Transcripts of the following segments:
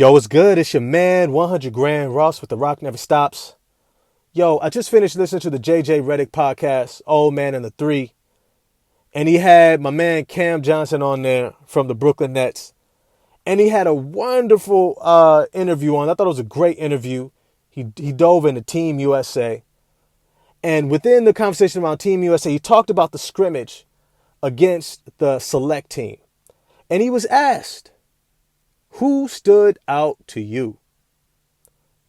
Yo, what's good? It's your man, 100 Grand Ross with The Rock Never Stops. Yo, I just finished listening to the JJ Reddick podcast, Old Man and the Three. And he had my man Cam Johnson on there from the Brooklyn Nets. And he had a wonderful interview on. I thought it was a great interview. He dove into Team USA. And within the conversation around Team USA, he talked about the scrimmage against the select team. And he was asked, who stood out to you?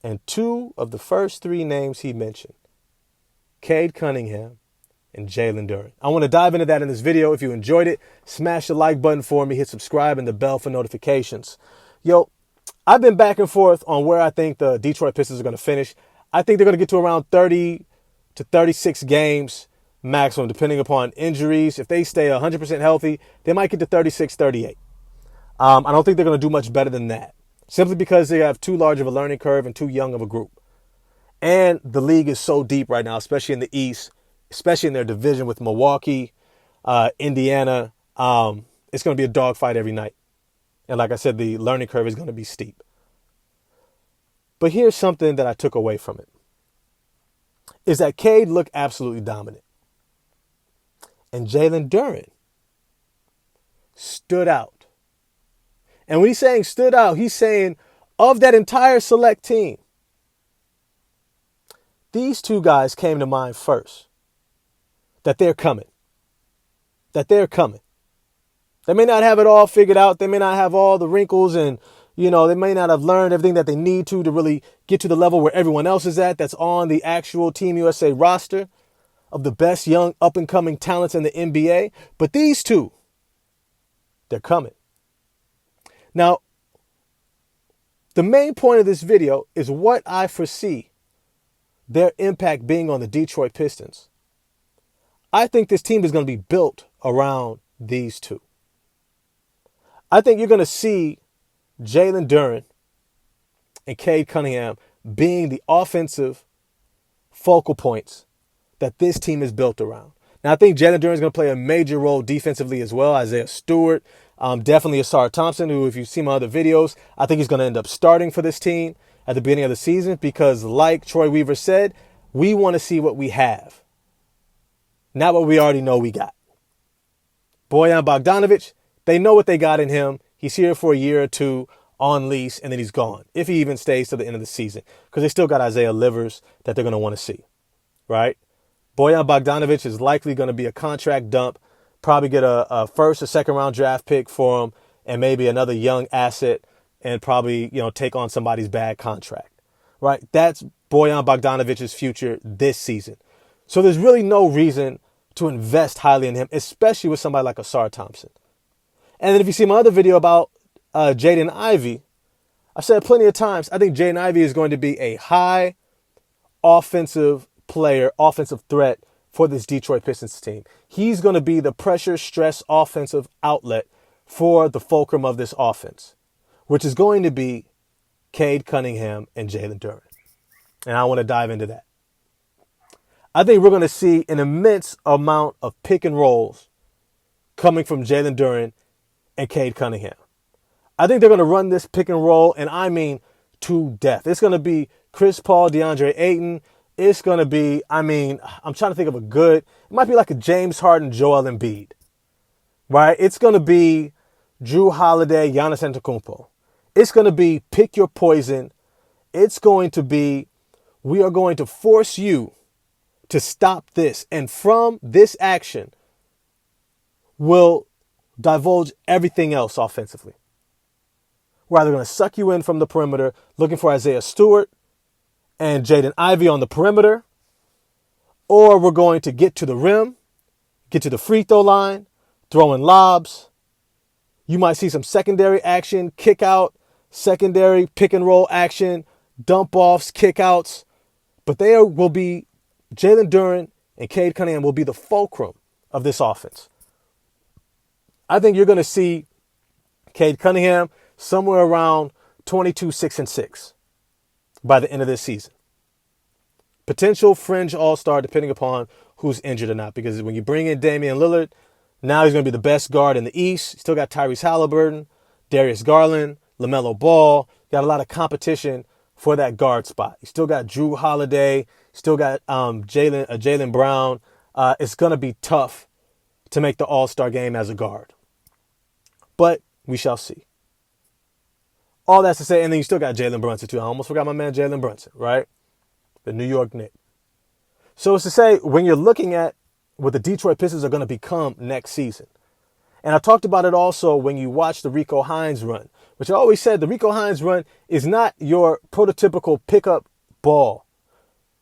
And two of the first three names he mentioned, Cade Cunningham and Jalen Duren. I want to dive into that in this video. If you enjoyed it, smash the like button for me, hit subscribe and the bell for notifications. Yo, I've been back and forth on where I think the Detroit Pistons are going to finish. I think they're going to get to around 30 to 36 games maximum, depending upon injuries. If they stay 100% healthy, they might get to 36, 38. I don't think they're going to do much better than that, simply because they have too large of a learning curve and too young of a group. And the league is so deep right now, especially in the East, especially in their division with Milwaukee, Indiana. It's going to be a dogfight every night. And like I said, the learning curve is going to be steep. But here's something that I took away from it, is that Cade looked absolutely dominant. And Jalen Duren stood out. And when he's saying stood out, he's saying of that entire select team, these two guys came to mind first. That they're coming. That they're coming. They may not have it all figured out. They may not have all the wrinkles and, they may not have learned everything that they need to really get to the level where everyone else is at that's on the actual Team USA roster of the best young up-and-coming talents in the NBA. But these two, they're coming. Now, the main point of this video is what I foresee their impact being on the Detroit Pistons. I think this team is going to be built around these two. I think you're going to see Jalen Duren and Cade Cunningham being the offensive focal points that this team is built around. Now, I think Jalen Duren is going to play a major role defensively as well. Isaiah Stewart, definitely Asar Thompson, who, if you see my other videos, I think he's going to end up starting for this team at the beginning of the season because, like Troy Weaver said, we want to see what we have, not what we already know we got. Bojan Bogdanovic, they know what they got in him. He's here for a year or two on lease, and then he's gone, if he even stays to the end of the season, because they still got Isaiah Livers that they're going to want to see, right? Bojan Bogdanovic is likely going to be a contract dump, probably get a first or second round draft pick for him and maybe another young asset and probably, take on somebody's bad contract, right? That's Bojan Bogdanovic's future this season. So there's really no reason to invest highly in him, especially with somebody like Asar Thompson. And then if you see my other video about Jaden Ivey, I've said plenty of times, I think Jaden Ivey is going to be a high offensive player, offensive threat for this Detroit Pistons team. He's going to be the pressure, stress, offensive outlet for the fulcrum of this offense, which is going to be Cade Cunningham and Jalen Duren. And I want to dive into that. I think we're going to see an immense amount of pick and rolls coming from Jalen Duren and Cade Cunningham. I think they're going to run this pick and roll, and I mean to death. It's going to be Chris Paul, DeAndre Ayton. It's going to be, I'm trying to think of it might be like a James Harden, Joel Embiid, right? It's going to be Drew Holiday, Giannis Antetokounmpo. It's going to be pick your poison. It's going to be, we are going to force you to stop this. And from this action, we'll divulge everything else offensively. We're either going to suck you in from the perimeter, looking for Isaiah Stewart and Jaden Ivey on the perimeter, or we're going to get to the rim, get to the free throw line, throwing lobs. You might see some secondary action, kick out, secondary pick and roll action, dump offs, kick outs. But there will be Jalen Duren and Cade Cunningham will be the fulcrum of this offense. I think you're going to see Cade Cunningham somewhere around 22, 6, and 6 by the end of this season. Potential fringe all-star depending upon who's injured or not. Because when you bring in Damian Lillard, now he's going to be the best guard in the East. Still got Tyrese Halliburton, Darius Garland, LaMelo Ball. Got a lot of competition for that guard spot. You still got Drew Holiday. Still got Jalen Brown. It's going to be tough to make the All-Star game as a guard. But we shall see. All that's to say, and then you still got Jalen Brunson too. I almost forgot my man Jalen Brunson, right? The New York Knicks. So it's to say, when you're looking at what the Detroit Pistons are going to become next season, and I talked about it also when you watch the Rico Hines run, which I always said the Rico Hines run is not your prototypical pickup ball.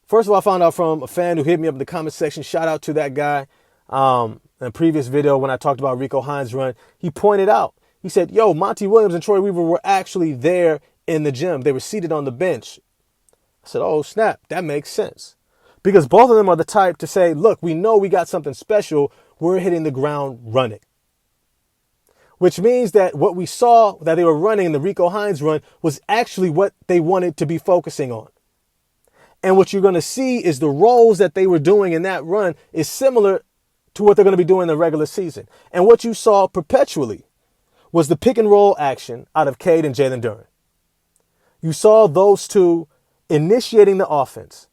First of all, I found out from a fan who hit me up in the comment section. Shout out to that guy. In a previous video when I talked about Rico Hines' run, he pointed out, he said, yo, Monty Williams and Troy Weaver were actually there in the gym. They were seated on the bench. I said, oh, snap, that makes sense. Because both of them are the type to say, look, we know we got something special. We're hitting the ground running. Which means that what we saw that they were running in the Rico Hines run was actually what they wanted to be focusing on. And what you're going to see is the roles that they were doing in that run is similar to what they're going to be doing in the regular season. And what you saw perpetually was the pick and roll action out of Cade and Jalen Duren. You saw those two initiating the offense.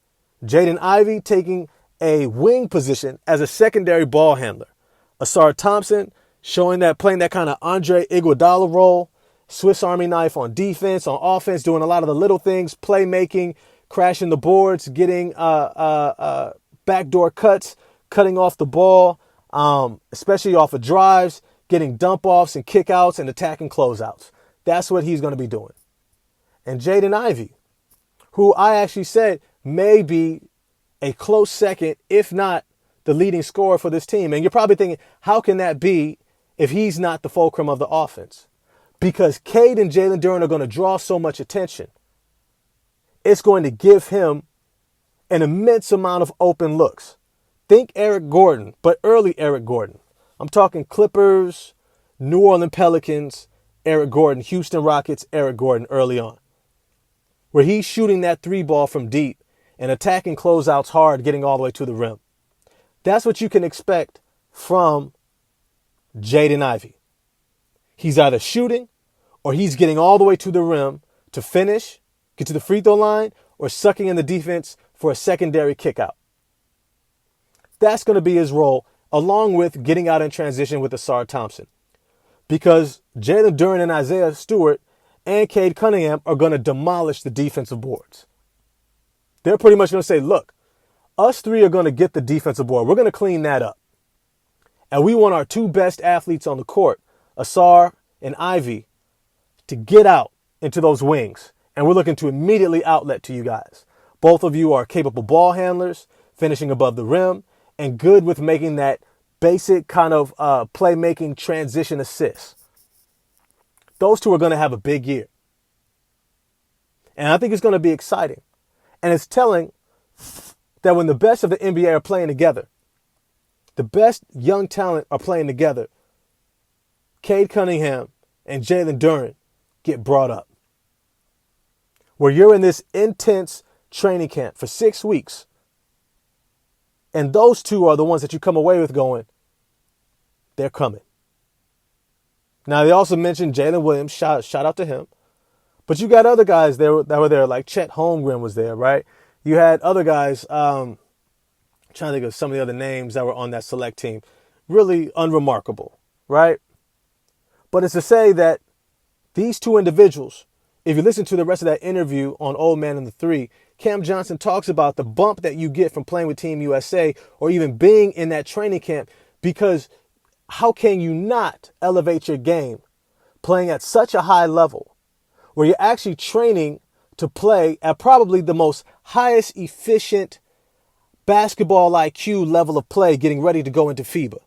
Jaden Ivey taking a wing position as a secondary ball handler. Asar Thompson showing that, playing that kind of Andre Iguodala role. Swiss Army knife on defense, on offense, doing a lot of the little things, playmaking, crashing the boards, getting backdoor cuts, cutting off the ball, especially off of drives, getting dump-offs and kickouts and attacking closeouts. That's what he's going to be doing. And Jaden Ivey, who I actually said may be a close second, if not the leading scorer for this team. And you're probably thinking, how can that be if he's not the fulcrum of the offense? Because Cade and Jalen Duren are going to draw so much attention. It's going to give him an immense amount of open looks. Think Eric Gordon, but early Eric Gordon. I'm talking Clippers, New Orleans Pelicans, Eric Gordon, Houston Rockets, Eric Gordon early on. Where he's shooting that three ball from deep and attacking closeouts hard, getting all the way to the rim. That's what you can expect from Jaden Ivey. He's either shooting or he's getting all the way to the rim to finish, get to the free throw line, or sucking in the defense for a secondary kick out. That's going to be his role, along with getting out in transition with Asar Thompson. Because Jalen Duren and Isaiah Stewart and Cade Cunningham are going to demolish the defensive boards. They're pretty much going to say, look, us three are going to get the defensive board. We're going to clean that up. And we want our two best athletes on the court, Asar and Ivey, to get out into those wings. And we're looking to immediately outlet to you guys. Both of you are capable ball handlers, finishing above the rim, and good with making that basic kind of playmaking transition assist. Those two are going to have a big year. And I think it's going to be exciting. And it's telling that when the best of the NBA are playing together, the best young talent are playing together, Cade Cunningham and Jalen Duren get brought up. Where you're in this intense training camp for 6 weeks, and those two are the ones that you come away with going, they're coming. Now, they also mentioned Jalen Williams. Shout out to him. But you got other guys there that were there, like Chet Holmgren was there, right? You had other guys, trying to think of some of the other names that were on that select team. Really unremarkable, right? But it's to say that these two individuals, if you listen to the rest of that interview on Old Man and the Three, Cam Johnson talks about the bump that you get from playing with Team USA or even being in that training camp, because how can you not elevate your game playing at such a high level where you're actually training to play at probably the most highest efficient basketball IQ level of play, getting ready to go into FIBA,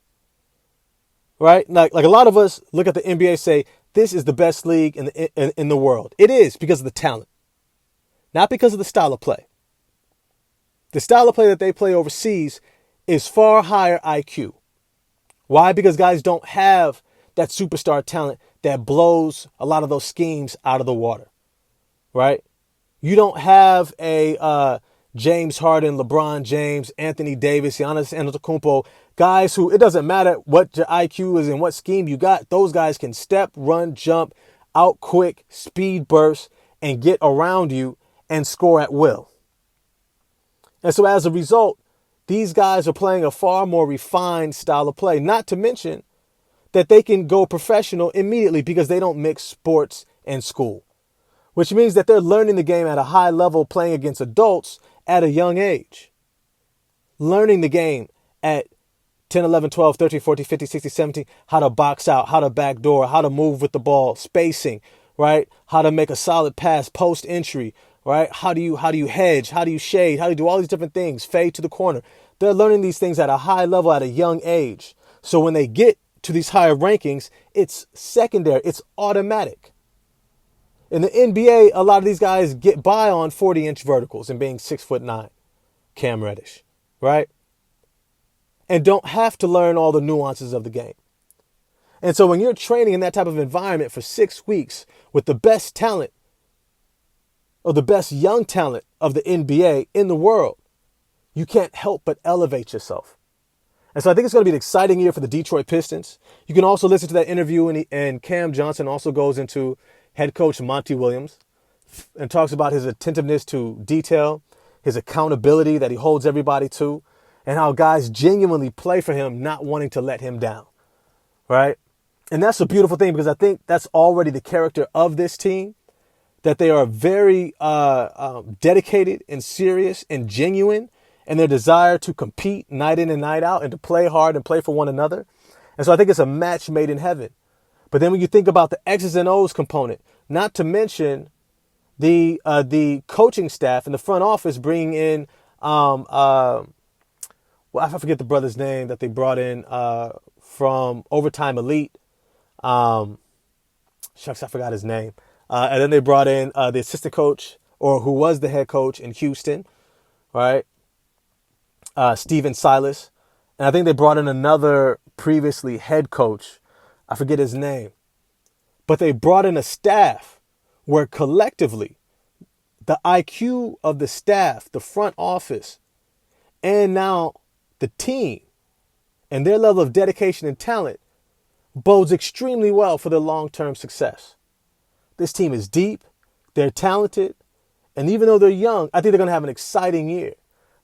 right? Like a lot of us look at the NBA and say, this is the best league in the world. It is because of the talent, not because of the style of play. The style of play that they play overseas is far higher IQ. Why? Because guys don't have that superstar talent that blows a lot of those schemes out of the water, right? You don't have a James Harden, LeBron James, Anthony Davis, Giannis Antetokounmpo, guys who, it doesn't matter what your IQ is and what scheme you got. Those guys can step, run, jump out quick, speed burst, and get around you and score at will. And so as a result, these guys are playing a far more refined style of play, not to mention that they can go professional immediately because they don't mix sports and school, which means that they're learning the game at a high level, playing against adults at a young age, learning the game at 10, 11, 12, 13, 14, 15, 16, 17, how to box out, how to backdoor, how to move with the ball, spacing, right? How to make a solid pass post entry, right? How do you hedge? How do you shade? How do you do all these different things? Fade to the corner. They're learning these things at a high level at a young age. So when they get to these higher rankings, it's secondary. It's automatic. In the NBA, a lot of these guys get by on 40-inch verticals and being 6'9", Cam Reddish, right? And don't have to learn all the nuances of the game. And so when you're training in that type of environment for 6 weeks with the best talent or the best young talent of the NBA in the world, you can't help but elevate yourself. And so I think it's going to be an exciting year for the Detroit Pistons. You can also listen to that interview, and Cam Johnson also goes into head coach Monty Williams and talks about his attentiveness to detail, his accountability that he holds everybody to, and how guys genuinely play for him, not wanting to let him down, right? And that's a beautiful thing because I think that's already the character of this team, that they are very dedicated and serious and genuine in their desire to compete night in and night out and to play hard and play for one another. And so I think it's a match made in heaven. But then when you think about the X's and O's component, not to mention the coaching staff and the front office bringing in, I forget the brother's name that they brought in from Overtime Elite. Shucks, I forgot his name. And then they brought in the assistant coach, or who was the head coach in Houston, right? Steven Silas. And I think they brought in another previously head coach. I forget his name. But they brought in a staff where collectively the IQ of the staff, the front office, and now the team and their level of dedication and talent bodes extremely well for their long-term success. This team is deep, they're talented, and even though they're young, I think they're going to have an exciting year.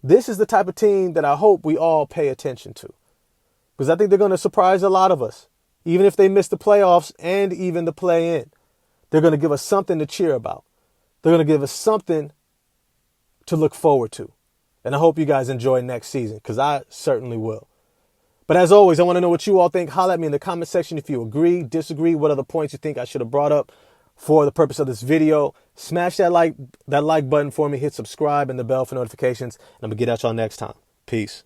This is the type of team that I hope we all pay attention to, because I think they're going to surprise a lot of us. Even if they miss the playoffs and even the play-in, they're going to give us something to cheer about. They're going to give us something to look forward to. And I hope you guys enjoy next season, because I certainly will. But as always, I want to know what you all think. Holler at me in the comment section if you agree, disagree, what other points you think I should have brought up for the purpose of this video. Smash that like button for me, hit subscribe and the bell for notifications, and I'm going to get at y'all next time. Peace.